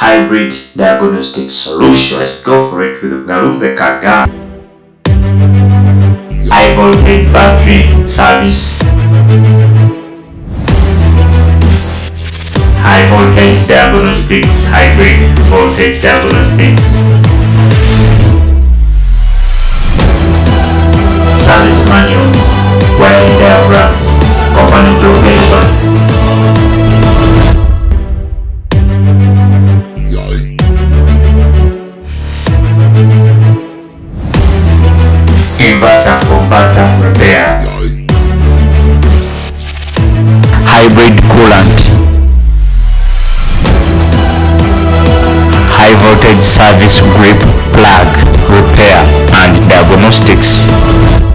hybrid diagnostic solution. Let's go for it with Garuda Kaga. High voltage battery service. High voltage diagnostics, hybrid voltage diagnostics. Service manuals, wiring diagrams, component location. Inverter, converter, repair. Hybrid coolant, high voltage service grip plug repair and diagnostics.